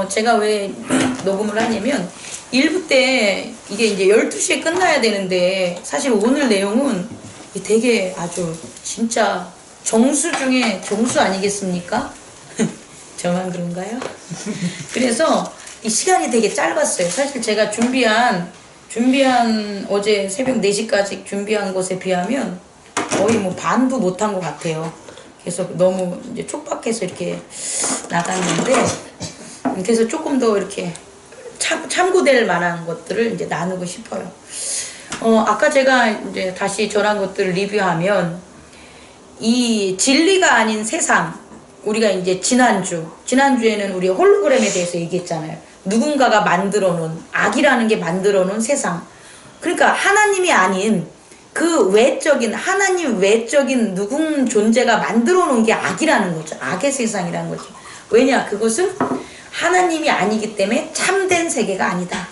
제가 왜 녹음을 하냐면 1부 때 이게 이제 12시에 끝나야 되는데 사실 오늘 내용은 되게 아주 진짜 정수 중에 정수 아니겠습니까? 저만 그런가요? 그래서 이 시간이 되게 짧았어요. 사실 제가 준비한 어제 새벽 4시까지 준비한 것에 비하면 거의 뭐 반도 못한 것 같아요. 그래서 너무 이제 촉박해서 이렇게 나갔는데, 그래서 조금 더 이렇게 참고될 만한 것들을 이제 나누고 싶어요. 아까 제가 이제 다시 전한 것들을 리뷰하면, 이 진리가 아닌 세상, 우리가 이제 지난주에는 우리 홀로그램에 대해서 얘기했잖아요. 누군가가 만들어 놓은, 악이라는 게 만들어 놓은 세상. 그러니까 하나님이 아닌 그 외적인, 하나님 외적인 누군 존재가 만들어 놓은 게 악이라는 거죠. 악의 세상이라는 거죠. 왜냐? 그것은 하나님이 아니기 때문에 참된 세계가 아니다.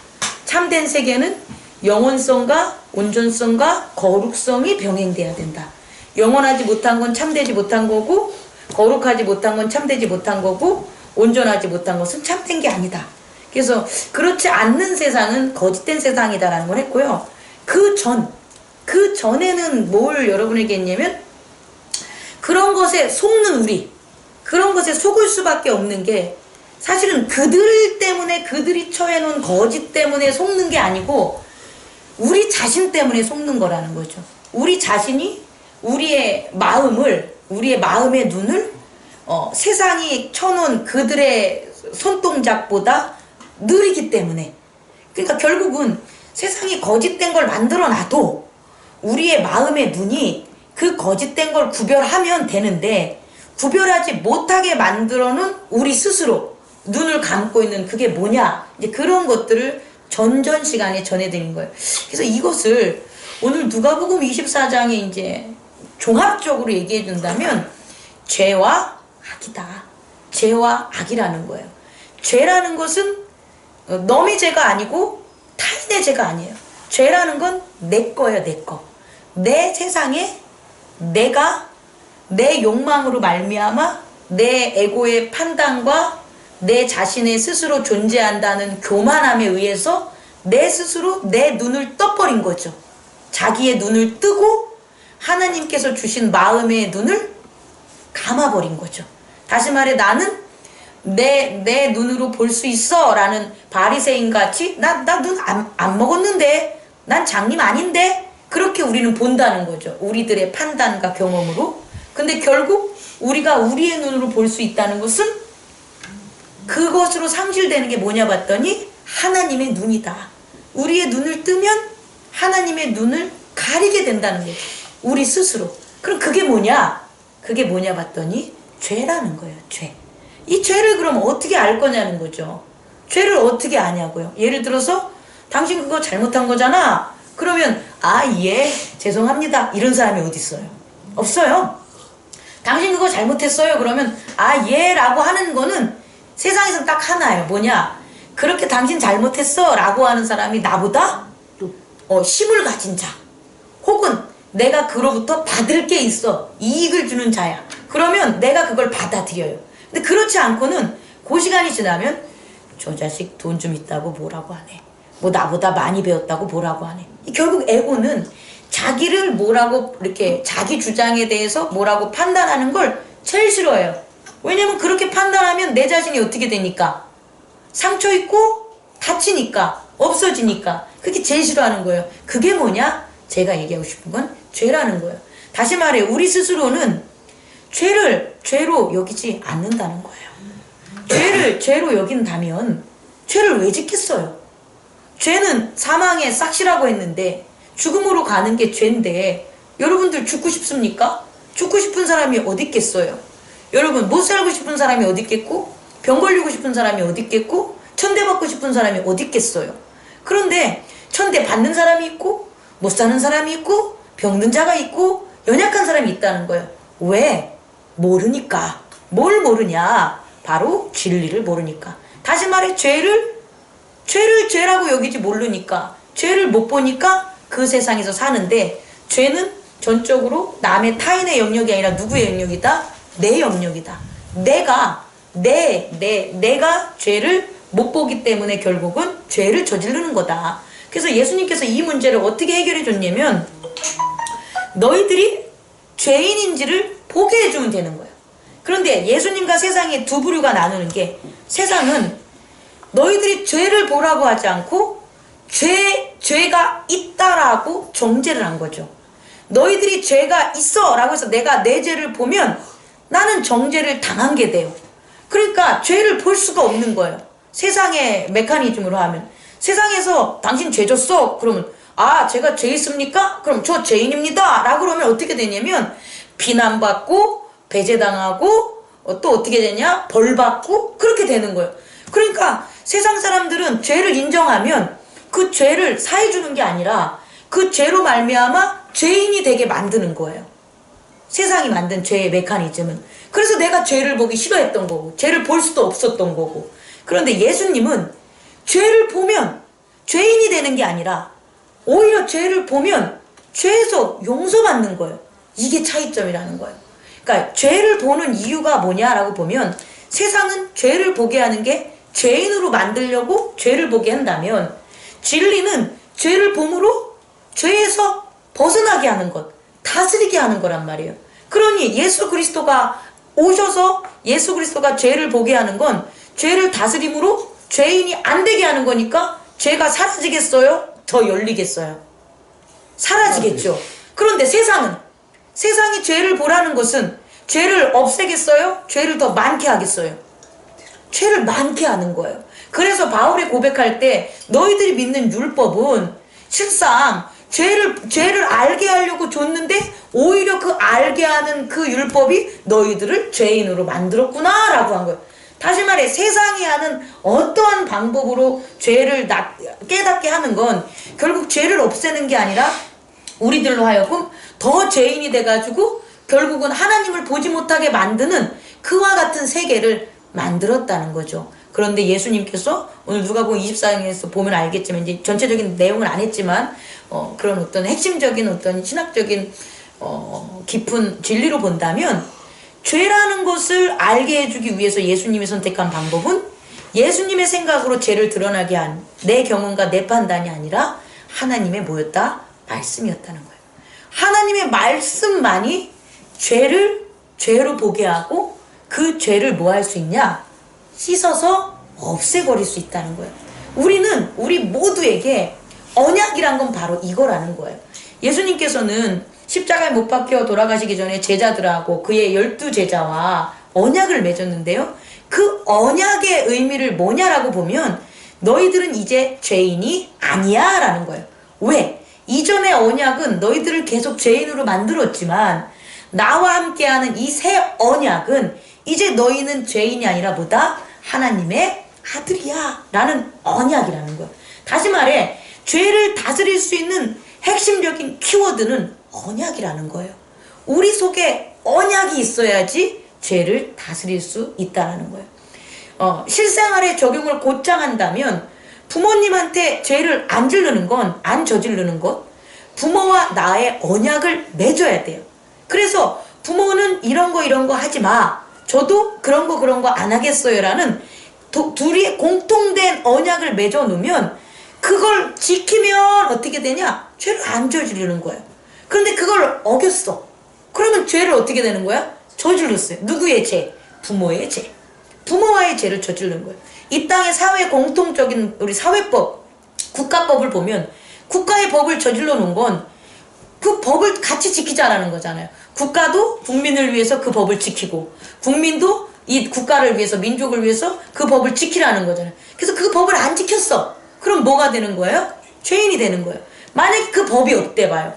참된 세계는 영원성과 온전성과 거룩성이 병행돼야 된다. 영원하지 못한 건 참되지 못한 거고, 거룩하지 못한 건 참되지 못한 거고, 온전하지 못한 것은 참된 게 아니다. 그래서 그렇지 않는 세상은 거짓된 세상이다라는 걸 했고요. 그 전에는 뭘 여러분에게 했냐면, 그런 것에 속는 우리, 그런 것에 속을 수밖에 없는 게 사실은 그들 때문에, 그들이 처해놓은 거짓 때문에 속는 게 아니고 우리 자신 때문에 속는 거라는 거죠. 우리 자신이 우리의 마음의 눈을 세상이 쳐놓은 그들의 손동작보다 느리기 때문에. 그러니까 결국은 세상이 거짓된 걸 만들어 놔도 우리의 마음의 눈이 그 거짓된 걸 구별하면 되는데, 구별하지 못하게 만들어 놓은 우리 스스로 눈을 감고 있는 그게 뭐냐, 이제 그런 것들을 전전 시간에 전해드린 거예요. 그래서 이것을 오늘 누가복음 24장에 이제 종합적으로 얘기해 준다면 죄와 악이다. 죄와 악이라는 거예요. 죄라는 것은 너의 죄가 아니고 타인의 죄가 아니에요. 죄라는 건 내 거예요, 내 거. 내 세상에 내가 내 욕망으로 말미암아 내 에고의 판단과 내 자신의 스스로 존재한다는 교만함에 의해서 내 스스로 내 눈을 떠버린 거죠. 자기의 눈을 뜨고 하나님께서 주신 마음의 눈을 감아버린 거죠. 다시 말해, 나는 내 눈으로 볼 수 있어 라는 바리새인같이 나 눈 안 먹었는데, 난 장님 아닌데, 그렇게 우리는 본다는 거죠. 우리들의 판단과 경험으로. 근데 결국 우리가 우리의 눈으로 볼 수 있다는 것은 그것으로 상실되는 게 뭐냐 봤더니 하나님의 눈이다. 우리의 눈을 뜨면 하나님의 눈을 가리게 된다는 거죠. 우리 스스로. 그럼 그게 뭐냐? 그게 뭐냐 봤더니 죄라는 거예요. 죄. 이 죄를 그럼 어떻게 알 거냐는 거죠. 죄를 어떻게 아냐고요. 예를 들어서 당신 그거 잘못한 거잖아. 그러면 예, 죄송합니다. 이런 사람이 어디 있어요? 없어요. 당신 그거 잘못했어요. 그러면 예 라고 하는 거는 세상에서 딱 하나예요. 뭐냐? 그렇게 당신 잘못했어 라고 하는 사람이 나보다 힘을 가진 자, 혹은 내가 그로부터 받을 게 있어, 이익을 주는 자야. 그러면 내가 그걸 받아들여요. 근데 그렇지 않고는 그 시간이 지나면 저 자식 돈 좀 있다고 뭐라고 하네, 뭐 나보다 많이 배웠다고 뭐라고 하네. 결국 에고는 자기를 뭐라고, 이렇게 자기 주장에 대해서 뭐라고 판단하는 걸 제일 싫어해요. 왜냐면 그렇게 판단하면 내 자신이 어떻게 되니까? 상처 입고 다치니까, 없어지니까. 그게 제일 싫어하는 거예요. 그게 뭐냐? 제가 얘기하고 싶은 건 죄라는 거예요. 다시 말해, 우리 스스로는 죄를 죄로 여기지 않는다는 거예요. 죄를 죄로 여긴다면 죄를 왜 짓겠어요? 죄는 사망의 싹시라고 했는데 죽음으로 가는 게 죄인데, 여러분들 죽고 싶습니까? 죽고 싶은 사람이 어디 있겠어요? 여러분, 못 살고 싶은 사람이 어디 있겠고, 병 걸리고 싶은 사람이 어디 있겠고, 천대 받고 싶은 사람이 어디 있겠어요? 그런데 천대 받는 사람이 있고, 못 사는 사람이 있고, 병든 자가 있고, 연약한 사람이 있다는 거예요. 왜? 모르니까. 뭘 모르냐? 바로 진리를 모르니까. 다시 말해, 죄를 죄라고 여기지 모르니까, 죄를 못 보니까 그 세상에서 사는데, 죄는 전적으로 남의, 타인의 영역이 아니라 누구의 영역이다? 내 영역이다. 내가 죄를 못 보기 때문에 결국은 죄를 저지르는 거다. 그래서 예수님께서 이 문제를 어떻게 해결해 줬냐면 너희들이 죄인인지를 보게 해주면 되는 거예요. 그런데 예수님과 세상의 두 부류가 나누는 게 세상은 너희들이 죄를 보라고 하지 않고 죄가 있다라고 정죄를 한 거죠. 너희들이 죄가 있어 라고 해서 내가 내 죄를 보면 나는 정죄를 당한 게 돼요. 그러니까 죄를 볼 수가 없는 거예요. 세상의 메커니즘으로 하면 세상에서 당신 죄 졌어 그러면 아 제가 죄 있습니까? 그럼 저 죄인입니다 라고 그러면 어떻게 되냐면 비난받고 배제당하고 또 어떻게 되냐 벌받고 그렇게 되는 거예요. 그러니까 세상 사람들은 죄를 인정하면 그 죄를 사해주는 게 아니라 그 죄로 말미암아 죄인이 되게 만드는 거예요. 세상이 만든 죄의 메커니즘은. 그래서 내가 죄를 보기 싫어했던 거고 죄를 볼 수도 없었던 거고. 그런데 예수님은 죄를 보면 죄인이 되는 게 아니라 오히려 죄를 보면 죄에서 용서받는 거예요. 이게 차이점이라는 거예요. 그러니까 죄를 보는 이유가 뭐냐라고 보면 세상은 죄를 보게 하는 게 죄인으로 만들려고 죄를 보게 한다면 진리는 죄를 봄으로 죄에서 벗어나게 하는 것, 다스리게 하는 거란 말이에요. 그러니 예수 그리스도가 오셔서 예수 그리스도가 죄를 보게 하는 건 죄를 다스림으로 죄인이 안 되게 하는 거니까 죄가 사라지겠어요? 더 열리겠어요? 사라지겠죠. 그런데 세상이 죄를 보라는 것은 죄를 없애겠어요? 죄를 더 많게 하겠어요? 죄를 많게 하는 거예요. 그래서 바울이 고백할 때 너희들이 믿는 율법은 실상 죄를 알게 하려고 줬는데 오히려 그 알게 하는 그 율법이 너희들을 죄인으로 만들었구나 라고 한 거예요. 다시 말해 세상이 하는 어떠한 방법으로 죄를 깨닫게 하는 건 결국 죄를 없애는 게 아니라 우리들로 하여금 더 죄인이 돼가지고 결국은 하나님을 보지 못하게 만드는 그와 같은 세계를 만들었다는 거죠. 그런데 예수님께서 오늘 누가복음 24장에서 보면 알겠지만 이제 전체적인 내용을 안 했지만 그런 어떤 핵심적인 어떤 신학적인 깊은 진리로 본다면 죄라는 것을 알게 해주기 위해서 예수님이 선택한 방법은 예수님의 생각으로 죄를 드러나게 한 내 경험과 내 판단이 아니라 하나님의 뭐였다? 말씀이었다는 거예요. 하나님의 말씀만이 죄를 죄로 보게 하고 그 죄를 뭐 할 수 있냐? 씻어서 없애버릴 수 있다는 거예요. 우리 모두에게 언약이란 건 바로 이거라는 거예요. 예수님께서는 십자가에 못 박혀 돌아가시기 전에 제자들하고 그의 12제자와 언약을 맺었는데요. 그 언약의 의미를 뭐냐라고 보면 너희들은 이제 죄인이 아니야 라는 거예요. 왜? 이전의 언약은 너희들을 계속 죄인으로 만들었지만 나와 함께하는 이 새 언약은 이제 너희는 죄인이 아니라 뭐다? 하나님의 아들이야 라는 언약이라는 거예요. 다시 말해 죄를 다스릴 수 있는 핵심적인 키워드는 언약이라는 거예요. 우리 속에 언약이 있어야지 죄를 다스릴 수 있다는 거예요. 실생활에 적용을 곧장 한다면 부모님한테 죄를 안 저지르는 것 부모와 나의 언약을 맺어야 돼요. 그래서 부모는 이런 거 하지 마. 저도 그런 거 안 하겠어요 라는 둘이 공통된 언약을 맺어 놓으면 그걸 지키면 어떻게 되냐? 죄를 안 저지르는 거예요. 그런데 그걸 어겼어. 그러면 죄를 어떻게 되는 거야? 저질렀어요. 누구의 죄? 부모의 죄. 부모와의 죄를 저지르는 거예요. 이 땅의 사회 공통적인 우리 사회법, 국가법을 보면 국가의 법을 저질러 놓은 건 그 법을 같이 지키자라는 거잖아요. 국가도 국민을 위해서 그 법을 지키고 국민도 이 국가를 위해서 민족을 위해서 그 법을 지키라는 거잖아요. 그래서 그 법을 안 지켰어. 그럼 뭐가 되는 거예요? 죄인이 되는 거예요. 만약에 그 법이 없대 봐요.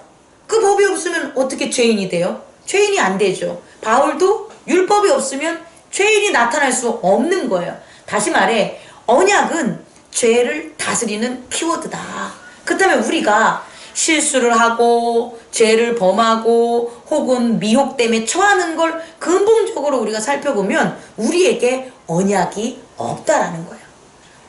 그 법이 없으면 어떻게 죄인이 돼요? 죄인이 안 되죠. 바울도 율법이 없으면 죄인이 나타날 수 없는 거예요. 다시 말해 언약은 죄를 다스리는 키워드다. 그렇다면 우리가 실수를 하고 죄를 범하고 혹은 미혹 때문에 처하는 걸 근본적으로 우리가 살펴보면 우리에게 언약이 없다라는 거예요.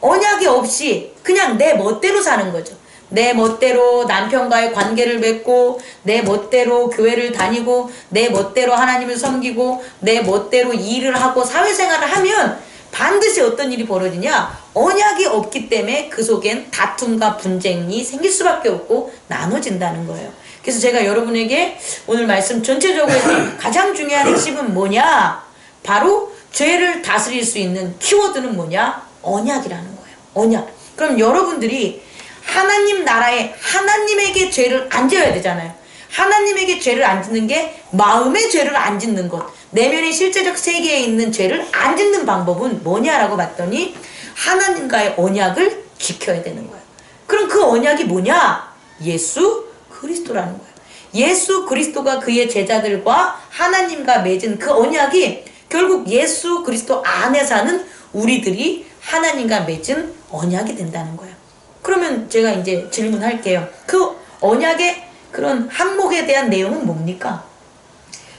언약이 없이 그냥 내 멋대로 사는 거죠. 내 멋대로 남편과의 관계를 맺고 내 멋대로 교회를 다니고 내 멋대로 하나님을 섬기고 내 멋대로 일을 하고 사회생활을 하면 반드시 어떤 일이 벌어지냐? 언약이 없기 때문에 그 속엔 다툼과 분쟁이 생길 수밖에 없고 나눠진다는 거예요. 그래서 제가 여러분에게 오늘 말씀 전체적으로 가장 중요한 핵심은 뭐냐? 바로 죄를 다스릴 수 있는 키워드는 뭐냐? 언약이라는 거예요. 언약. 그럼 여러분들이 하나님 나라에 하나님에게 죄를 안 지어야 되잖아요. 하나님에게 죄를 안 짓는 게 마음의 죄를 안 짓는 것. 내면의 실제적 세계에 있는 죄를 안 짓는 방법은 뭐냐라고 봤더니 하나님과의 언약을 지켜야 되는 거예요. 그럼 그 언약이 뭐냐? 예수 그리스도라는 거예요. 예수 그리스도가 그의 제자들과 하나님과 맺은 그 언약이 결국 예수 그리스도 안에 사는 우리들이 하나님과 맺은 언약이 된다는 거예요. 그러면 제가 이제 질문할게요. 그 언약의 그런 항목에 대한 내용은 뭡니까?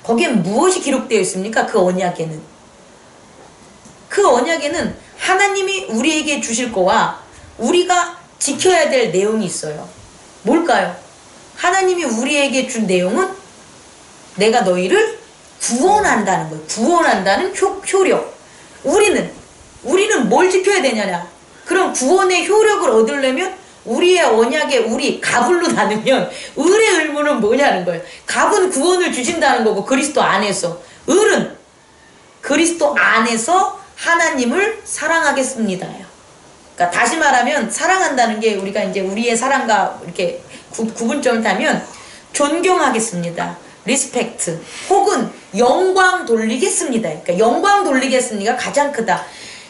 거기에 무엇이 기록되어 있습니까? 그 언약에는. 그 언약에는 하나님이 우리에게 주실 거와 우리가 지켜야 될 내용이 있어요. 뭘까요? 하나님이 우리에게 준 내용은 내가 너희를 구원한다는 거예요. 구원한다는 효력. 우리는 뭘 지켜야 되냐냐? 그럼 구원의 효력을 얻으려면 우리의 언약에 우리 갑을로 나누면 을의 의무는 뭐냐는 거예요. 갑은 구원을 주신다는 거고 그리스도 안에서, 을은 그리스도 안에서 하나님을 사랑하겠습니다요. 그러니까 다시 말하면 사랑한다는 게 우리가 이제 우리의 사랑과 이렇게 구분점을 타면 존경하겠습니다. 리스펙트 혹은 영광 돌리겠습니다. 그러니까 영광 돌리겠습니다가 가장 크다.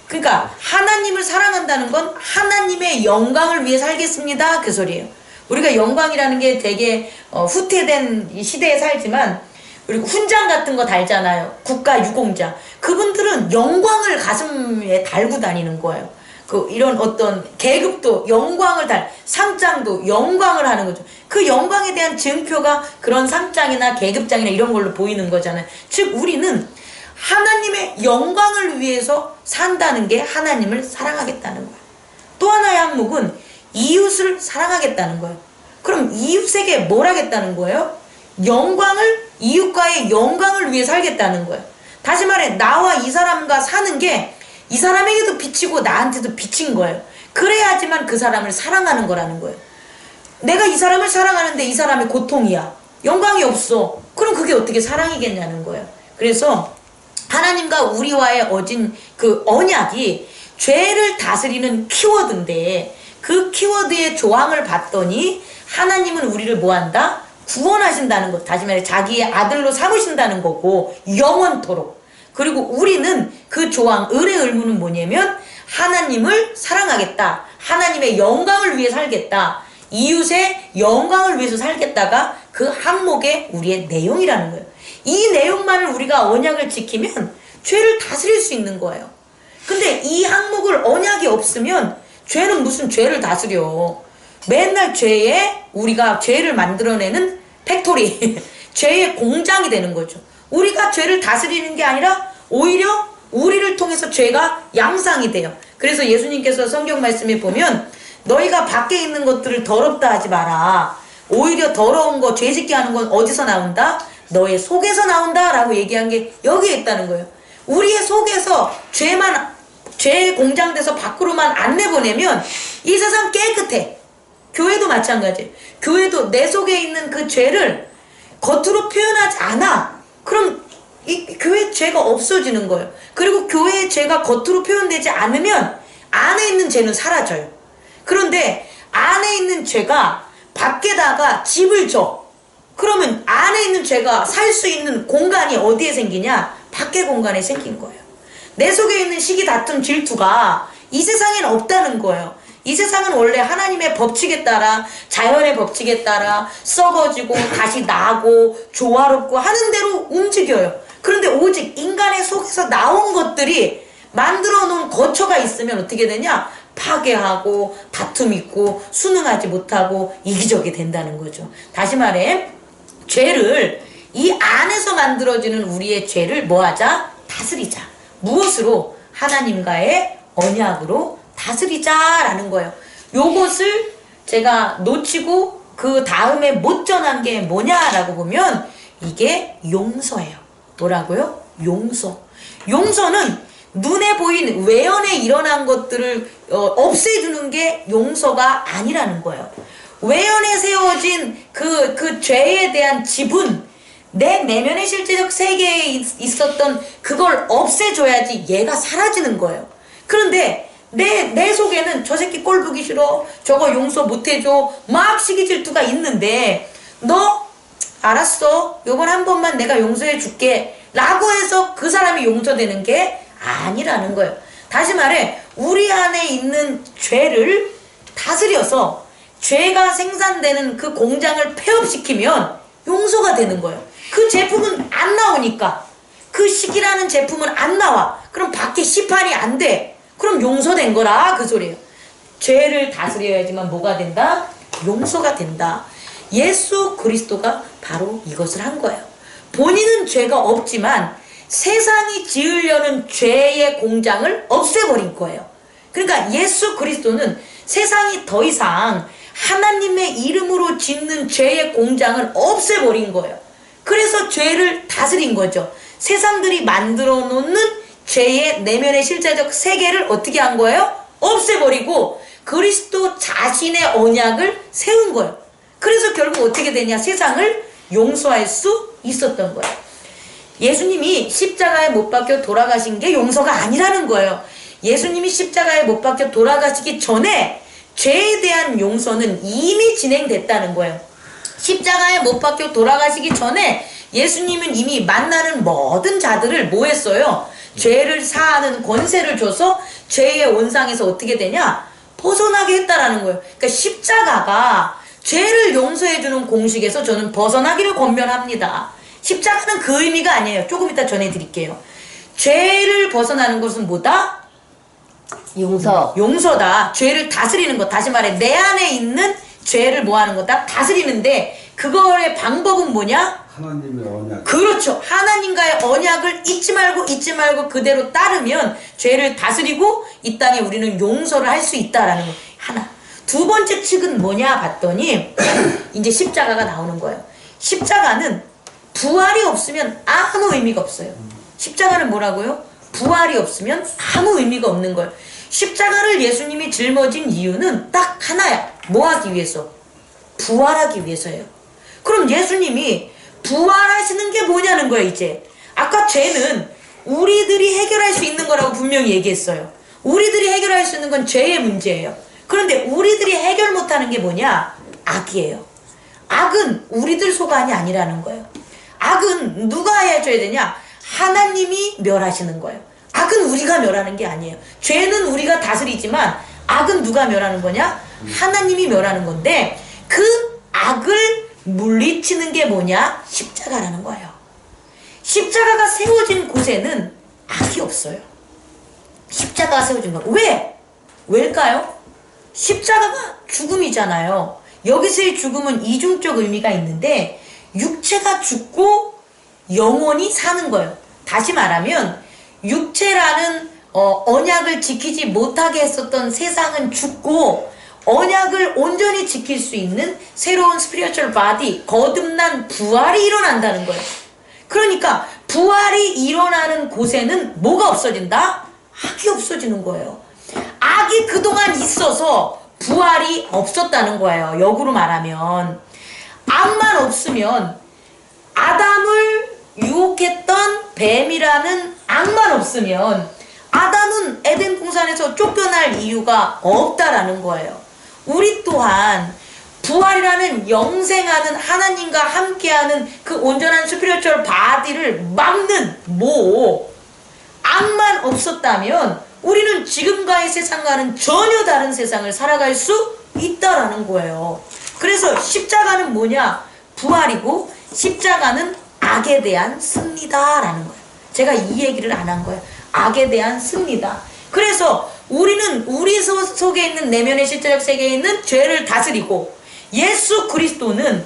그러니까 하나님을 사랑한다는 건 하나님의 영광을 위해 살겠습니다. 그 소리예요. 우리가 영광이라는 게 되게 후퇴된 이 시대에 살지만 그리고 훈장 같은 거 달잖아요. 국가 유공자. 그분들은 영광을 가슴에 달고 다니는 거예요. 이런 어떤 계급도 영광을 상장도 영광을 하는 거죠. 그 영광에 대한 증표가 그런 상장이나 계급장이나 이런 걸로 보이는 거잖아요. 즉 우리는 하나님의 영광을 위해서 산다는 게 하나님을 사랑하겠다는 거예요. 또 하나의 항목은 이웃을 사랑하겠다는 거예요. 그럼 이웃에게 뭘 하겠다는 거예요? 이웃과의 영광을 위해 살겠다는 거예요. 다시 말해 나와 이 사람과 사는 게 이 사람에게도 비치고 나한테도 비친 거예요. 그래야지만 그 사람을 사랑하는 거라는 거예요. 내가 이 사람을 사랑하는데 이 사람의 고통이야. 영광이 없어. 그럼 그게 어떻게 사랑이겠냐는 거예요. 그래서 하나님과 우리와의 어진 그 언약이 죄를 다스리는 키워드인데 그 키워드의 조항을 봤더니 하나님은 우리를 뭐한다? 구원하신다는 것. 다시 말해 자기의 아들로 삼으신다는 거고 영원토록. 그리고 우리는 그 조항, 을의 의무는 뭐냐면 하나님을 사랑하겠다. 하나님의 영광을 위해 살겠다. 이웃의 영광을 위해서 살겠다가 그 항목의 우리의 내용이라는 거예요. 이 내용만을 우리가 언약을 지키면 죄를 다스릴 수 있는 거예요. 근데 이 항목을 언약이 없으면 죄는 무슨 죄를 다스려. 맨날 우리가 죄를 만들어내는 팩토리, 죄의 공장이 되는 거죠. 우리가 죄를 다스리는 게 아니라 오히려 우리를 통해서 죄가 양상이 돼요. 그래서 예수님께서 성경 말씀에 보면 너희가 밖에 있는 것들을 더럽다 하지 마라. 오히려 더러운 거, 죄 짓게 하는 건 어디서 나온다? 너의 속에서 나온다 라고 얘기한 게 여기에 있다는 거예요. 우리의 속에서 죄 공장돼서 밖으로만 안 내보내면 이 세상 깨끗해. 교회도 마찬가지예요. 교회도 내 속에 있는 그 죄를 겉으로 표현하지 않아. 그럼 이 교회 죄가 없어지는 거예요. 그리고 교회의 죄가 겉으로 표현되지 않으면 안에 있는 죄는 사라져요. 그런데 안에 있는 죄가 밖에다가 집을 줘. 그러면 안에 있는 죄가 살 수 있는 공간이 어디에 생기냐? 밖의 공간에 생긴 거예요. 내 속에 있는 시기, 다툼, 질투가 이 세상엔 없다는 거예요. 이 세상은 원래 하나님의 법칙에 따라, 자연의 법칙에 따라 썩어지고 다시 나고 조화롭고 하는 대로 움직여요. 그런데 오직 인간의 속에서 나온 것들이 만들어 놓은 거처가 있으면 어떻게 되냐? 파괴하고 다툼 있고 순응하지 못하고 이기적이 된다는 거죠. 다시 말해 죄를 이 안에서 만들어지는 우리의 죄를 뭐하자? 다스리자. 무엇으로? 하나님과의 언약으로 다스리자라는 거예요. 요것을 제가 놓치고 그 다음에 못 전한 게 뭐냐라고 보면 이게 용서예요. 뭐라고요? 용서. 용서는 눈에 보인 외연에 일어난 것들을 없애주는 게 용서가 아니라는 거예요. 외연에 세워진 그 죄에 대한 지분, 내 내면의 실제적 세계에 있었던 그걸 없애줘야지 얘가 사라지는 거예요. 그런데 내 속에는 저 새끼 꼴 보기 싫어, 저거 용서 못해줘, 막 시기 질투가 있는데, 너 알았어, 요번 한 번만 내가 용서해 줄게 라고 해서 그 사람이 용서되는 게 아니라는 거예요. 다시 말해, 우리 안에 있는 죄를 다스려서 죄가 생산되는 그 공장을 폐업시키면 용서가 되는 거예요. 그 제품은 안 나오니까, 그 식이라는 제품은 안 나와. 그럼 밖에 시판이 안 돼. 그럼 용서된 거라 그 소리예요. 죄를 다스려야지만 뭐가 된다? 용서가 된다. 예수 그리스도가 바로 이것을 한 거예요. 본인은 죄가 없지만 세상이 지으려는 죄의 공장을 없애버린 거예요. 그러니까 예수 그리스도는 세상이 더 이상 하나님의 이름으로 짓는 죄의 공장을 없애버린 거예요. 그래서 죄를 다스린 거죠. 세상들이 만들어 놓는 죄의 내면의 실제적 세계를 어떻게 한 거예요? 없애버리고 그리스도 자신의 언약을 세운 거예요. 그래서 결국 어떻게 되냐? 세상을 용서할 수 있었던 거예요. 예수님이 십자가에 못 박혀 돌아가신 게 용서가 아니라는 거예요. 예수님이 십자가에 못 박혀 돌아가시기 전에 죄에 대한 용서는 이미 진행됐다는 거예요. 십자가에 못 박혀 돌아가시기 전에 예수님은 이미 만나는 모든 자들을 뭐 했어요? 죄를 사하는 권세를 줘서 죄의 온상에서 어떻게 되냐? 벗어나게 했다라는 거예요. 그러니까 십자가가 죄를 용서해주는 공식에서 저는 벗어나기를 권면합니다. 십자가는 그 의미가 아니에요. 조금 이따 전해드릴게요. 죄를 벗어나는 것은 뭐다? 용서다. 죄를 다스리는 것. 다시 말해 내 안에 있는 죄를 뭐 하는 거다? 다스리는데 그거의 방법은 뭐냐? 하나님의 언약. 그렇죠. 하나님과의 언약을 잊지 말고 그대로 따르면 죄를 다스리고 이 땅에 우리는 용서를 할 수 있다라는 거. 하나. 두 번째 측은 뭐냐 봤더니 이제 십자가가 나오는 거예요. 십자가는 부활이 없으면 아무 의미가 없어요. 십자가는 뭐라고요? 부활이 없으면 아무 의미가 없는 거예요. 십자가를 예수님이 짊어진 이유는 딱 하나야. 뭐 하기 위해서? 부활하기 위해서예요. 그럼 예수님이 부활하시는 게 뭐냐는 거예요. 이제 아까 죄는 우리들이 해결할 수 있는 거라고 분명히 얘기했어요. 우리들이 해결할 수 있는 건 죄의 문제예요. 그런데 우리들이 해결 못하는 게 뭐냐? 악이에요. 악은 우리들 소관이 아니라는 거예요. 악은 누가 해줘야 되냐? 하나님이 멸하시는 거예요. 악은 우리가 멸하는 게 아니에요. 죄는 우리가 다스리지만 악은 누가 멸하는 거냐? 하나님이 멸하는 건데 그 악을 물리치는 게 뭐냐? 십자가라는 거예요. 십자가가 세워진 곳에는 악이 없어요. 십자가가 세워진 거. 왜일까요? 십자가가 죽음이잖아요. 여기서의 죽음은 이중적 의미가 있는데 육체가 죽고 영혼이 사는 거예요. 다시 말하면 육체라는 언약을 지키지 못하게 했었던 세상은 죽고 언약을 온전히 지킬 수 있는 새로운 스피리추얼 바디, 거듭난 부활이 일어난다는 거예요. 그러니까 부활이 일어나는 곳에는 뭐가 없어진다? 악이 없어지는 거예요. 악이 그동안 있어서 부활이 없었다는 거예요. 역으로 말하면 악만 없으면 아담을 유혹했던 뱀이라는 악만 없으면 아담은 에덴 동산에서 쫓겨날 이유가 없다라는 거예요. 우리 또한 부활이라는 영생하는 하나님과 함께하는 그 온전한 스피리추얼 바디를 막는 악만 없었다면 우리는 지금과의 세상과는 전혀 다른 세상을 살아갈 수 있다라는 거예요. 그래서 십자가는 뭐냐? 부활이고 십자가는 악에 대한 승리다라는 거예요. 제가 이 얘기를 안 한 거예요. 악에 대한 승리다. 그래서 우리는 우리 속에 있는 내면의 실제적 세계에 있는 죄를 다스리고 예수 그리스도는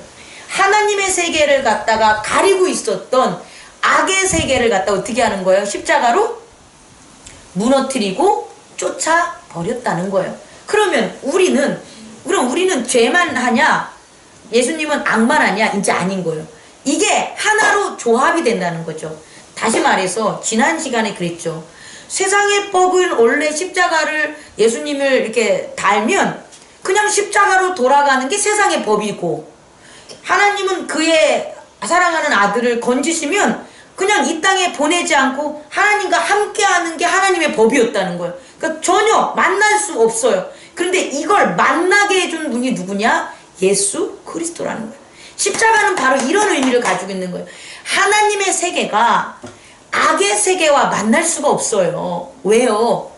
하나님의 세계를 갖다가 가리고 있었던 악의 세계를 갖다 어떻게 하는 거예요? 십자가로 무너뜨리고 쫓아버렸다는 거예요. 그럼 우리는 죄만 하냐? 예수님은 악만 하냐? 이제 아닌 거예요. 이게 하나로 조합이 된다는 거죠. 다시 말해서 지난 시간에 그랬죠. 세상의 법은 원래 십자가를 예수님을 이렇게 달면 그냥 십자가로 돌아가는 게 세상의 법이고, 하나님은 그의 사랑하는 아들을 건지시면 그냥 이 땅에 보내지 않고 하나님과 함께하는 게 하나님의 법이었다는 거예요. 그러니까 전혀 만날 수 없어요. 그런데 이걸 만나게 해준 분이 누구냐? 예수 그리스도라는 거예요. 십자가는 바로 이런 의미를 가지고 있는 거예요. 하나님의 세계가 악의 세계와 만날 수가 없어요. 왜요?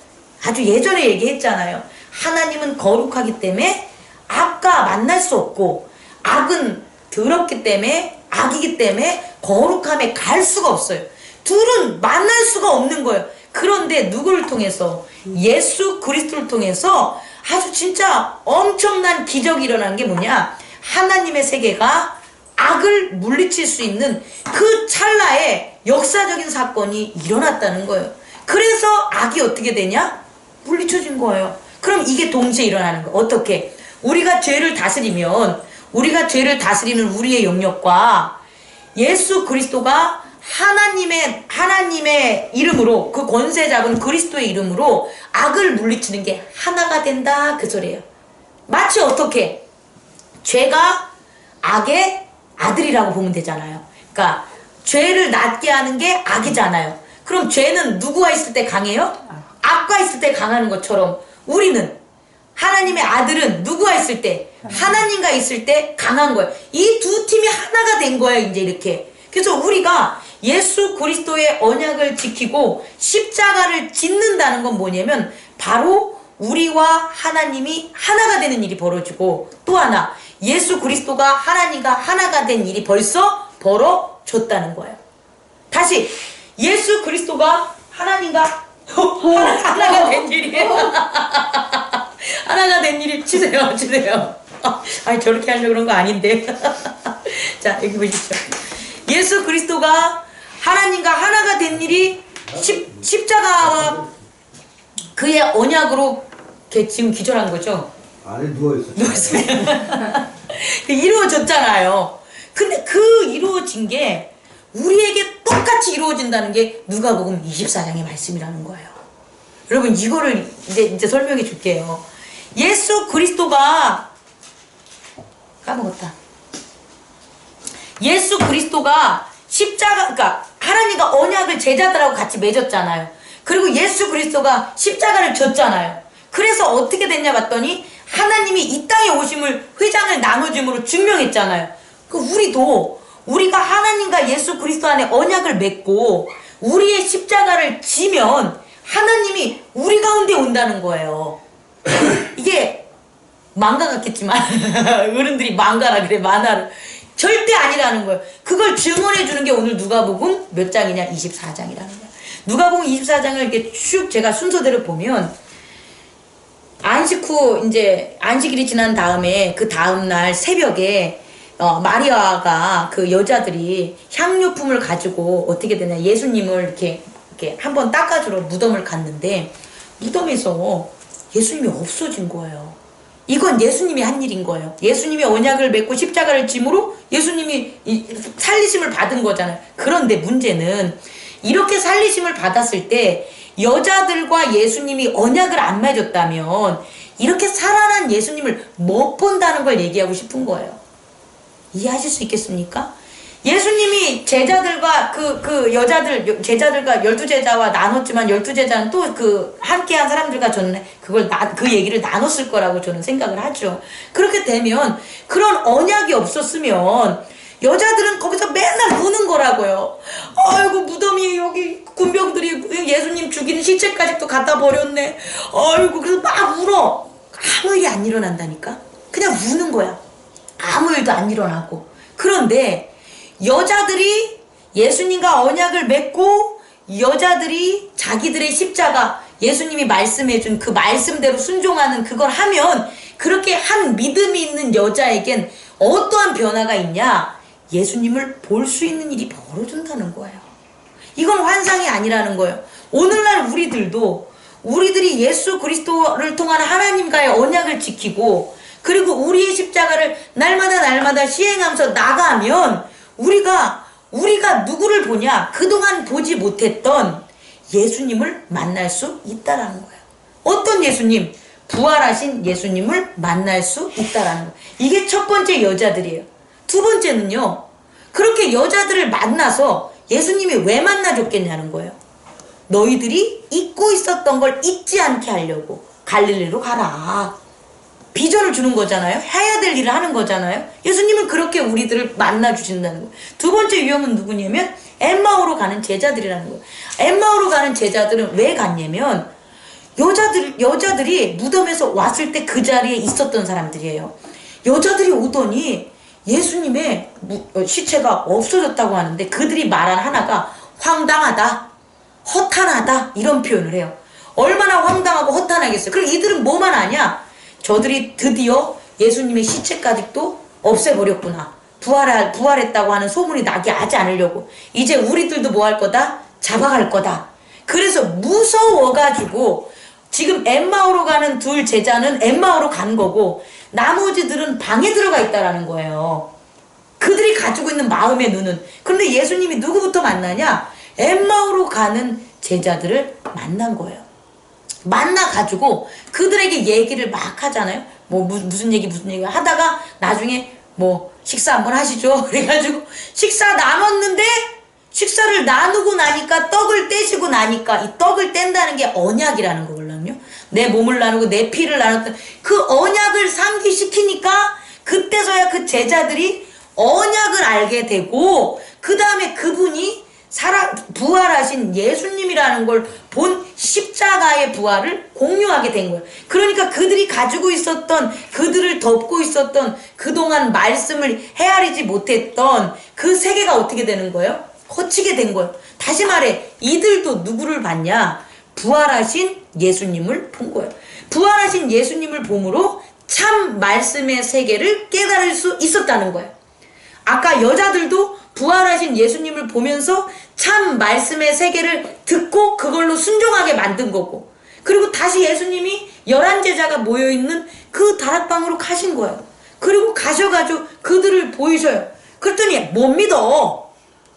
아주 예전에 얘기했잖아요. 하나님은 거룩하기 때문에 악과 만날 수 없고, 악은 더럽기 때문에, 악이기 때문에 거룩함에 갈 수가 없어요. 둘은 만날 수가 없는 거예요. 그런데 누구를 통해서? 예수 그리스도를 통해서 아주 진짜 엄청난 기적이 일어난 게 뭐냐? 하나님의 세계가 악을 물리칠 수 있는 그 찰나에 역사적인 사건이 일어났다는 거예요. 그래서 악이 어떻게 되냐? 물리쳐진 거예요. 그럼 이게 동시에 일어나는 거예요. 어떻게? 우리가 죄를 다스리면, 우리가 죄를 다스리는 우리의 영역과 예수 그리스도가 하나님의 이름으로, 그 권세 잡은 그리스도의 이름으로 악을 물리치는 게 하나가 된다, 그 소리예요. 마치 어떻게? 죄가 악의 아들이라고 보면 되잖아요. 그러니까 죄를 낫게 하는 게 악이잖아요. 그럼 죄는 누구가 있을 때 강해요? 악과 있을 때 강하는 것처럼 우리는, 하나님의 아들은 누구가 있을 때? 하나님과 있을 때 강한 거예요. 이 두 팀이 하나가 된 거예요, 이제 이렇게. 그래서 우리가 예수 그리스도의 언약을 지키고 십자가를 짓는다는 건 뭐냐면 바로 우리와 하나님이 하나가 되는 일이 벌어지고, 또 하나, 예수 그리스도가 하나님과 하나가 된 일이 벌써 벌어졌다는 거예요. 다시, 예수 그리스도가 하나님과 하나가 된 일이에요. 하나가 된 일이, 치세요. 아니, 저렇게 하려고 그런 거 아닌데. 자, 여기 보십시오. 예수 그리스도가 하나님과 하나가 된 일이 십자가와 그의 언약으로 지금 기절한 거죠. 안에 누워있어요. 이루어졌잖아요. 근데 그 이루어진 게 우리에게 똑같이 이루어진다는 게 누가복음 24장의 말씀이라는 거예요. 여러분, 이거를 이제 설명해 줄게요. 예수 그리스도가, 까먹었다. 예수 그리스도가 십자가, 그러니까 하나님과 언약을 제자들하고 같이 맺었잖아요. 그리고 예수 그리스도가 십자가를 졌잖아요. 그래서 어떻게 됐냐 봤더니 하나님이 이 땅에 오심을, 회장을 나눠줌으로 증명했잖아요. 그 우리가 하나님과 예수 그리스도 안에 언약을 맺고 우리의 십자가를 지면 하나님이 우리 가운데 온다는 거예요. 이게 망가 같겠지만 어른들이 망가라 그래, 만화를. 절대 아니라는 거예요. 그걸 증언해 주는 게 오늘 누가복음 몇 장이냐? 24장이라는 거예요. 누가복음 24장을 이렇게 쭉 제가 순서대로 보면, 안식 후 이제 안식일이 지난 다음에 그 다음날 새벽에 마리아가, 그 여자들이 향료품을 가지고 어떻게 되냐, 예수님을 이렇게 한번 닦아주러 무덤을 갔는데 무덤에서 예수님이 없어진 거예요. 이건 예수님이 한 일인 거예요. 예수님이 언약을 맺고 십자가를 짐으로 예수님이 살리심을 받은 거잖아요. 그런데 문제는 이렇게 살리심을 받았을 때 여자들과 예수님이 언약을 안 맺었다면 이렇게 살아난 예수님을 못 본다는 걸 얘기하고 싶은 거예요. 이해하실 수 있겠습니까? 예수님이 제자들과 여자들, 제자들과 12제자와 나눴지만 12제자는 또 그 함께한 사람들과 저는 그 얘기를 나눴을 거라고 저는 생각을 하죠. 그렇게 되면, 그런 언약이 없었으면 여자들은 거기서 맨날 우는 거라고요. 아이고, 무덤이 여기 군병들이 예수님 죽이는 시체까지 또 갖다 버렸네. 아이고, 그래서 막 울어. 아무 일이 안 일어난다니까? 그냥 우는 거야. 아무 일도 안 일어나고. 그런데 여자들이 예수님과 언약을 맺고 여자들이 자기들의 십자가, 예수님이 말씀해준 그 말씀대로 순종하는 그걸 하면, 그렇게 한 믿음이 있는 여자에겐 어떠한 변화가 있냐? 예수님을 볼 수 있는 일이 벌어진다는 거예요. 이건 환상이 아니라는 거예요. 오늘날 우리들이 예수 그리스도를 통한 하나님과의 언약을 지키고, 그리고 우리의 십자가를 날마다 시행하면서 나가면 우리가 누구를 보냐? 그동안 보지 못했던 예수님을 만날 수 있다라는 거예요. 어떤 예수님? 부활하신 예수님을 만날 수 있다라는 거예요. 이게 첫 번째 여자들이에요. 두 번째는요. 그렇게 여자들을 만나서 예수님이 왜 만나줬겠냐는 거예요. 너희들이 잊고 있었던 걸 잊지 않게 하려고 갈릴리로 가라. 비전을 주는 거잖아요. 해야 될 일을 하는 거잖아요. 예수님은 그렇게 우리들을 만나주신다는 거예요. 두 번째 유형은 누구냐면 엠마오로 가는 제자들이라는 거예요. 엠마오로 가는 제자들은 왜 갔냐면 여자들이 무덤에서 왔을 때 그 자리에 있었던 사람들이에요. 여자들이 오더니 예수님의 시체가 없어졌다고 하는데 그들이 말한 하나가 황당하다, 허탄하다 이런 표현을 해요. 얼마나 황당하고 허탄하겠어요. 그럼 이들은 뭐만 아냐? 저들이 드디어 예수님의 시체까지도 없애버렸구나. 부활했다고 하는 소문이 나게 하지 않으려고. 이제 우리들도 뭐 할 거다? 잡아갈 거다. 그래서 무서워가지고 지금 엠마오로 가는 둘 제자는 엠마오로 간 거고 나머지들은 방에 들어가 있다라는 거예요. 그들이 가지고 있는 마음의 눈은. 그런데 예수님이 누구부터 만나냐? 엠마오로 가는 제자들을 만난 거예요. 만나가지고 그들에게 얘기를 막 하잖아요. 뭐 무슨 얘기 하다가 나중에 뭐 식사 한번 하시죠. 그래가지고 식사 나눴는데 식사를 나누고 나니까 떡을 떼시고 나니까 이 떡을 뗀다는 게 언약이라는 거거든요. 내 몸을 나누고 내 피를 나눴던 그 언약을 상기시키니까 그때서야 그 제자들이 언약을 알게 되고 그 다음에 그분이 부활하신 예수님이라는 걸 본 십자가의 부활을 공유하게 된 거예요. 그러니까 그들이 가지고 있었던 그들을 덮고 있었던 그동안 말씀을 헤아리지 못했던 그 세계가 어떻게 되는 거예요? 거치게 된 거예요. 다시 말해 이들도 누구를 봤냐? 부활하신 예수님을 본 거예요. 부활하신 예수님을 봄으로 참 말씀의 세계를 깨달을 수 있었다는 거예요. 아까 여자들도 부활하신 예수님을 보면서 참 말씀의 세계를 듣고 그걸로 순종하게 만든 거고 그리고 다시 예수님이 11제자가 모여있는 그 다락방으로 가신 거예요. 그리고 가셔가지고 그들을 보이셔요. 그랬더니 못 믿어.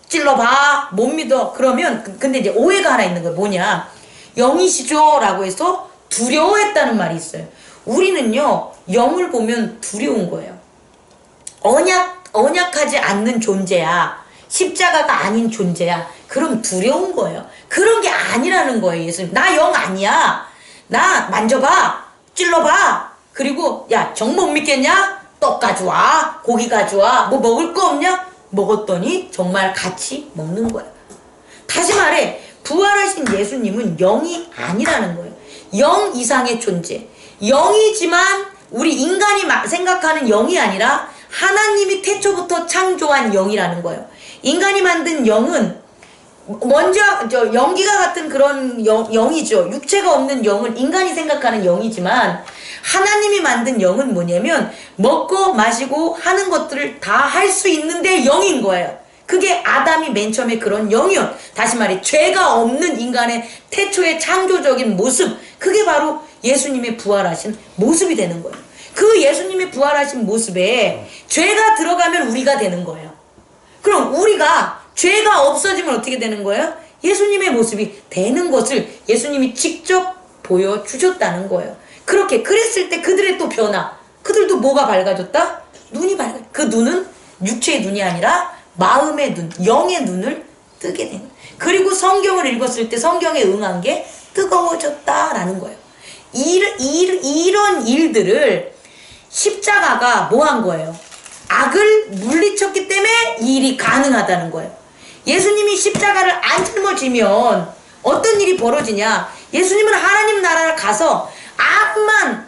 찔러봐. 못 믿어. 그러면 근데 이제 오해가 하나 있는 거예요. 뭐냐. 영이시죠? 라고 해서 두려워했다는 말이 있어요. 우리는요. 영을 보면 두려운 거예요. 언약하지 않는 존재야. 십자가가 아닌 존재야. 그럼 두려운 거예요. 그런 게 아니라는 거예요. 예수님. 나 영 아니야. 나 만져봐. 찔러봐. 그리고 야, 정 못 믿겠냐? 떡 가져와. 고기 가져와. 뭐 먹을 거 없냐? 먹었더니 정말 같이 먹는 거예요. 다시 말해 부활하신 예수님은 영이 아니라는 거예요. 영 이상의 존재. 영이지만 우리 인간이 생각하는 영이 아니라 하나님이 태초부터 창조한 영이라는 거예요. 인간이 만든 영은 먼저 연기가 같은 그런 영이죠. 육체가 없는 영은 인간이 생각하는 영이지만 하나님이 만든 영은 뭐냐면 먹고 마시고 하는 것들을 다 할 수 있는데 영인 거예요. 그게 아담이 맨 처음에 그런 영이요. 다시 말해 죄가 없는 인간의 태초의 창조적인 모습. 그게 바로 예수님의 부활하신 모습이 되는 거예요. 그 예수님의 부활하신 모습에 죄가 들어가면 우리가 되는 거예요. 그럼 우리가 죄가 없어지면 어떻게 되는 거예요? 예수님의 모습이 되는 것을 예수님이 직접 보여주셨다는 거예요. 그렇게 그랬을 때 그들의 또 변화. 그들도 뭐가 밝아졌다? 눈이 밝아. 그 눈은 육체의 눈이 아니라 마음의 눈, 영의 눈을 뜨게 되는 거예요. 그리고 성경을 읽었을 때 성경에 응한 게 뜨거워졌다라는 거예요. 이런 일들을 십자가가 뭐 한 거예요? 악을 물리쳤기 때문에 이 일이 가능하다는 거예요. 예수님이 십자가를 안 짊어지면 어떤 일이 벌어지냐? 예수님은 하나님 나라를 가서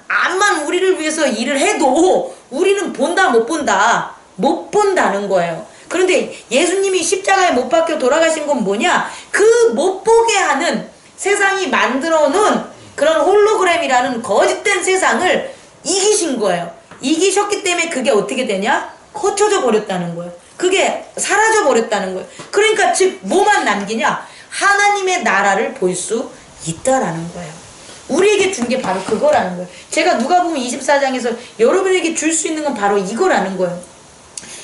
암만 우리를 위해서 일을 해도 우리는 본다 못 본다? 못 본다는 거예요. 그런데 예수님이 십자가에 못 박혀 돌아가신 건 뭐냐? 그 못 보게 하는 세상이 만들어 놓은 그런 홀로그램이라는 거짓된 세상을 이기신 거예요. 이기셨기 때문에 그게 어떻게 되냐? 거쳐져 버렸다는 거예요. 그게 사라져 버렸다는 거예요. 그러니까 즉 뭐만 남기냐? 하나님의 나라를 볼 수 있다라는 거예요. 우리에게 준 게 바로 그거라는 거예요. 제가 누가복음 24장에서 여러분에게 줄 수 있는 건 바로 이거라는 거예요.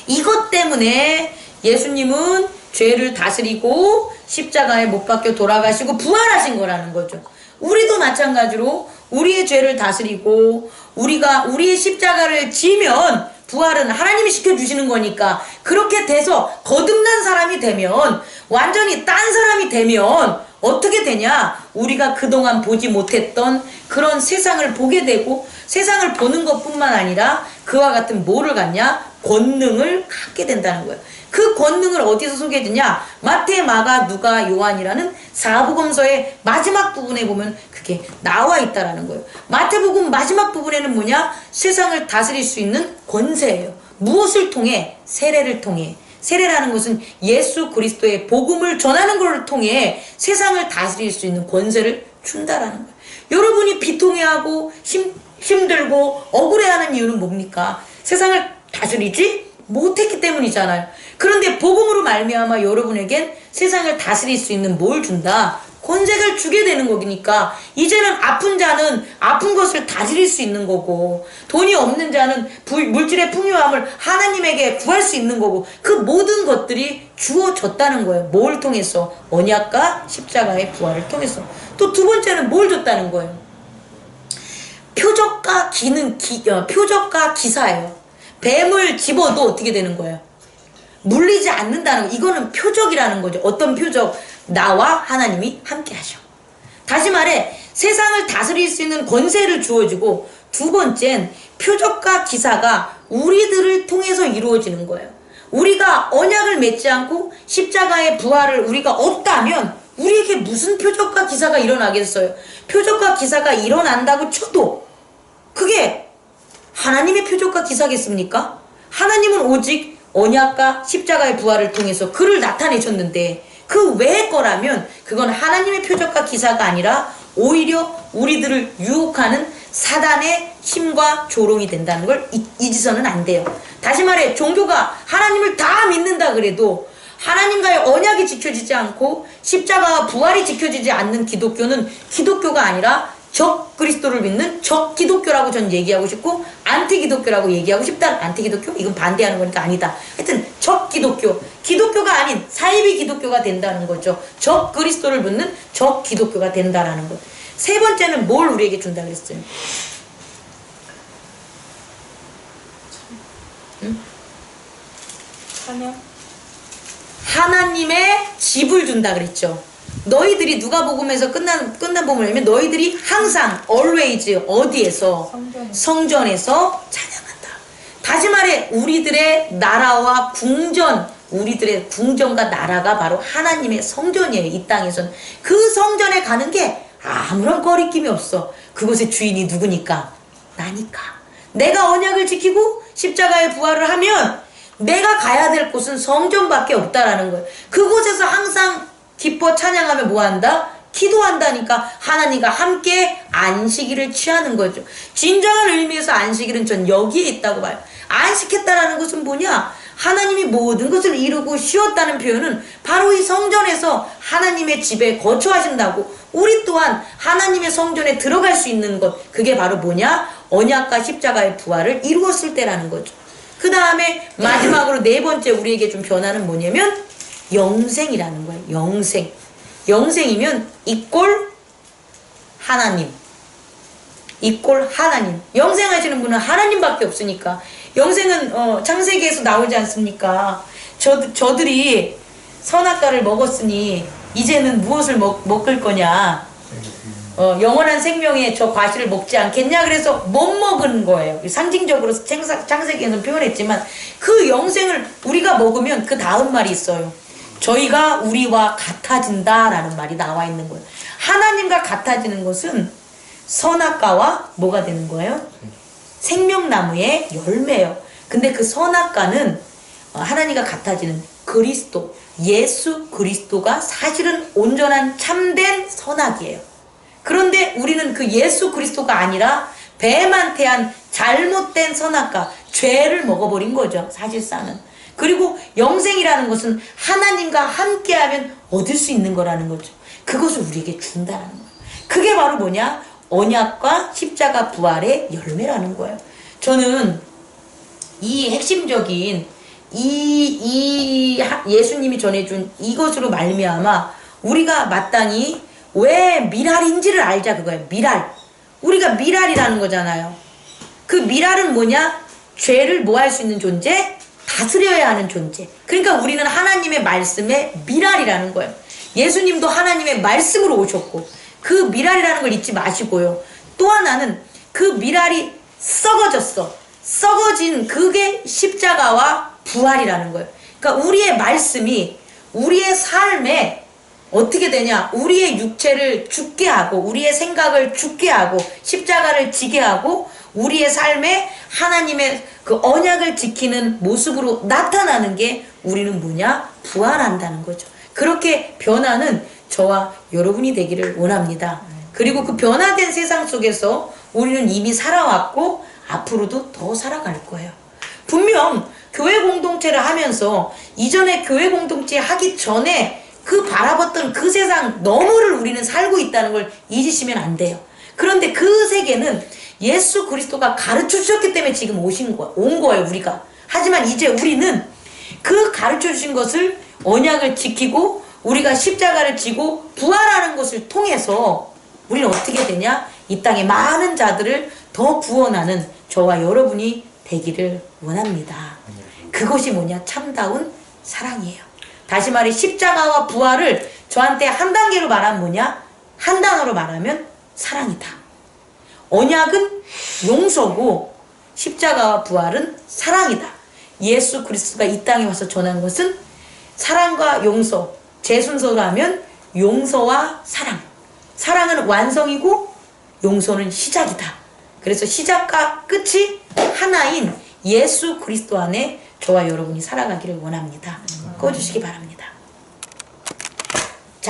이것 때문에 예수님은 죄를 다스리고 십자가에 못 박혀 돌아가시고 부활하신 거라는 거죠. 우리도 마찬가지로 우리의 죄를 다스리고 우리가 우리의 십자가를 지면 부활은 하나님이 시켜주시는 거니까 그렇게 돼서 거듭난 사람이 되면 완전히 딴 사람이 되면 어떻게 되냐? 우리가 그동안 보지 못했던 그런 세상을 보게 되고 세상을 보는 것뿐만 아니라 그와 같은 뭐를 갖냐? 권능을 갖게 된다는 거예요. 그 권능을 어디서 소개해주냐? 마태, 마가, 누가, 요한이라는 사복음서의 마지막 부분에 보면 그게 나와 있다라는 거예요. 마태복음 마지막 부분에는 뭐냐? 세상을 다스릴 수 있는 권세예요. 무엇을 통해? 세례를 통해. 세례라는 것은 예수 그리스도의 복음을 전하는 것을 통해 세상을 다스릴 수 있는 권세를 준다라는 거예요. 여러분이 비통해하고 힘들고 억울해하는 이유는 뭡니까? 세상을 다스리지 못했기 때문이잖아요. 그런데 복음으로 말미암아 여러분에겐 세상을 다스릴 수 있는 뭘 준다? 권세를 주게 되는 거니까 이제는 아픈 자는 아픈 것을 다스릴 수 있는 거고 돈이 없는 자는 물질의 풍요함을 하나님에게 구할 수 있는 거고 그 모든 것들이 주어졌다는 거예요. 뭘 통해서? 언약과 십자가의 부활을 통해서. 또 두 번째는 뭘 줬다는 거예요? 표적과 표적과 기사예요. 뱀을 집어도 어떻게 되는 거예요? 물리지 않는다는 거. 이거는 표적이라는 거죠. 어떤 표적? 나와 하나님이 함께 하셔. 다시 말해 세상을 다스릴 수 있는 권세를 주어지고 두 번째는 표적과 기사가 우리들을 통해서 이루어지는 거예요. 우리가 언약을 맺지 않고 십자가의 부활을 우리가 없다면 우리에게 무슨 표적과 기사가 일어나겠어요? 표적과 기사가 일어난다고 쳐도 그게 하나님의 표적과 기사겠습니까? 하나님은 오직 언약과 십자가의 부활을 통해서 그를 나타내셨는데 그 외의 거라면 그건 하나님의 표적과 기사가 아니라 오히려 우리들을 유혹하는 사단의 힘과 조롱이 된다는 걸 잊어서는 안 돼요. 다시 말해 종교가 하나님을 다 믿는다 그래도 하나님과의 언약이 지켜지지 않고 십자가와 부활이 지켜지지 않는 기독교는 기독교가 아니라 적 그리스도를 믿는 적 기독교라고 전 얘기하고 싶고 안티 기독교라고 얘기하고 싶다. 안티 기독교? 이건 반대하는 거니까 아니다. 하여튼 적 기독교, 기독교가 아닌 사이비 기독교가 된다는 거죠. 적 그리스도를 믿는 적 기독교가 된다라는 것. 세 번째는 뭘 우리에게 준다 그랬어요? 응? 하나님의 집을 준다 그랬죠. 너희들이 누가복음에서 끝난 부분을 보면 너희들이 항상 always 어디에서? 성전에서 찬양한다. 다시 말해 우리들의 나라와 궁전, 우리들의 궁전과 나라가 바로 하나님의 성전이에요. 이 땅에서는 그 성전에 가는 게 아무런 거리낌이 없어. 그곳의 주인이 누구니까? 나니까. 내가 언약을 지키고 십자가의 부활을 하면 내가 가야 될 곳은 성전밖에 없다라는 거예요. 그곳에서 항상 기뻐 찬양하며 뭐한다? 기도한다니까. 하나님과 함께 안식일을 취하는 거죠. 진정한 의미에서 안식일은 전 여기에 있다고 봐요. 안식했다라는 것은 뭐냐? 하나님이 모든 것을 이루고 쉬었다는 표현은 바로 이 성전에서 하나님의 집에 거처하신다고. 우리 또한 하나님의 성전에 들어갈 수 있는 것, 그게 바로 뭐냐? 언약과 십자가의 부활을 이루었을 때라는 거죠. 그 다음에 마지막으로 네 번째 우리에게 좀 변화는 뭐냐면 영생이라는 거예요. 영생. 영생이면 이꼴 하나님. 이꼴 하나님. 영생하시는 분은 하나님밖에 없으니까. 영생은 창세기에서 나오지 않습니까? 저들이 선악과를 먹었으니 이제는 무엇을 먹을 거냐? 영원한 생명의 저 과실을 먹지 않겠냐? 그래서 못 먹은 거예요. 상징적으로 창세기에는 표현했지만 그 영생을 우리가 먹으면 그 다음 말이 있어요. 저희가 우리와 같아진다 라는 말이 나와 있는 거예요. 하나님과 같아지는 것은 선악과와 뭐가 되는 거예요? 생명나무의 열매예요. 근데 그 선악과는 하나님과 같아지는 그리스도, 예수 그리스도가 사실은 온전한 참된 선악이에요. 그런데 우리는 그 예수 그리스도가 아니라 뱀한테 한 잘못된 선악과, 죄를 먹어버린 거죠. 사실상은. 그리고 영생이라는 것은 하나님과 함께하면 얻을 수 있는 거라는 거죠. 그것을 우리에게 준다는 거예요. 그게 바로 뭐냐? 언약과 십자가 부활의 열매라는 거예요. 저는 이 핵심적인 예수님이 전해준 이것으로 말미암아 우리가 마땅히 왜 미랄인지를 알자 그거예요. 미랄. 우리가 미랄이라는 거잖아요. 그 미랄은 뭐냐? 죄를 뭐 할 수 있는 존재? 다스려야 하는 존재. 그러니까 우리는 하나님의 말씀의 미랄이라는 거예요. 예수님도 하나님의 말씀으로 오셨고 그 미랄이라는 걸 잊지 마시고요. 또 하나는 그 미랄이 썩어졌어. 썩어진 그게 십자가와 부활이라는 거예요. 그러니까 우리의 말씀이 우리의 삶에 어떻게 되냐? 우리의 육체를 죽게 하고 우리의 생각을 죽게 하고 십자가를 지게 하고 우리의 삶에 하나님의 그 언약을 지키는 모습으로 나타나는 게 우리는 뭐냐? 부활한다는 거죠. 그렇게 변화는 저와 여러분이 되기를 원합니다. 그리고 그 변화된 세상 속에서 우리는 이미 살아왔고 앞으로도 더 살아갈 거예요. 분명 교회 공동체를 하면서 이전에 교회 공동체 하기 전에 그 바라봤던 그 세상 너머를 우리는 살고 있다는 걸 잊으시면 안 돼요. 그런데 그 세계는 예수 그리스도가 가르쳐 주셨기 때문에 지금 온 거예요, 우리가. 하지만 이제 우리는 그 가르쳐 주신 것을 언약을 지키고 우리가 십자가를 지고 부활하는 것을 통해서 우리는 어떻게 되냐? 이 땅에 많은 자들을 더 구원하는 저와 여러분이 되기를 원합니다. 그것이 뭐냐? 참다운 사랑이에요. 다시 말해 십자가와 부활을 저한테 한 단계로 말하면 뭐냐? 한 단어로 말하면 사랑이다. 언약은 용서고 십자가와 부활은 사랑이다. 예수 그리스도가 이 땅에 와서 전한 것은 사랑과 용서, 제 순서로 하면 용서와 사랑. 사랑은 완성이고 용서는 시작이다. 그래서 시작과 끝이 하나인 예수 그리스도 안에 저와 여러분이 살아가기를 원합니다. 꺼주시기 바랍니다.